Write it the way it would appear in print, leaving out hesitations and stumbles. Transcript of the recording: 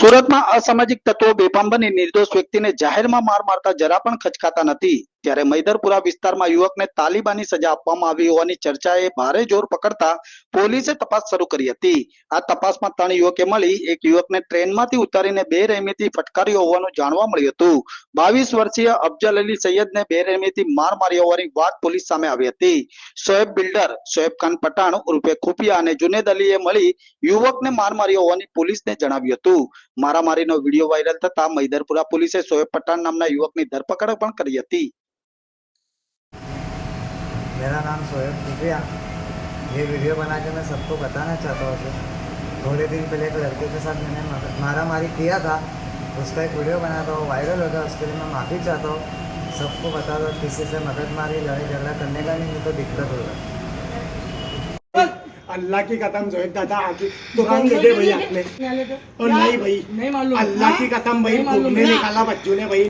સુરતમાં અસામાજિક તત્વો બેફામ બની નિર્દોષ વ્યક્તિને જાહેરમાં માર મારતા જરા પણ ખચકાતા નથી, ત્યારે મૈદરપુરા વિસ્તારમાં યુવકને તાલિબાની સજા આપવામાં આવી હોવાની ચર્ચાએ ભારે જોર પકડતા પોલીસે તપાસ શરૂ કરી હતી। આ તપાસમાં 3 યુવકે મળી એક યુવકને ટ્રેનમાંથી ઉતારીને બેરહેમીથી ફટકાર્યો હોવાનું જાણવા મળ્યું હતું। 22 વર્ષીય અફજલ અલી સૈયદને બેરહેમીથી માર માર્યો હોવાની વાત પોલીસ સામે આવી હતી। શોએબ બિલ્ડર, શોએબ ખાન પઠાણ ઉર્ફે ખુફિયા અને જુનેદ અલીએ મળી યુવકને માર માર્યો હોવાની પોલીસને જણાવ્યું હતું। મારામારીનો વિડીયો વાયરલ થતા મૈદરપુરા પોલીસે શોએબ પઠાણ નામના યુવકની ધરપકડ પણ કરી હતી। मेरा नाम शोएब खुफिया। ये वीडियो बना के मैं सबको बताना चाहता हूँ कि थोड़े दिन पहले एक लड़के के साथ मैंने मारामारी किया था, उसका एक वीडियो बनाया था, वो वायरल हो गया। उसके लिए मैं माफ़ी चाहता हूँ। सबको बता दो किसी से मददमारी लड़ाई झगड़ा करने का नहीं तो दिक्कत होगा। अल्लाह की कसम जोएब दादा आके दुकान ले दे भाई आपने, और नहीं भाई अल्लाह की कसम भाई घूमने निकाला बच्चों ने भाई।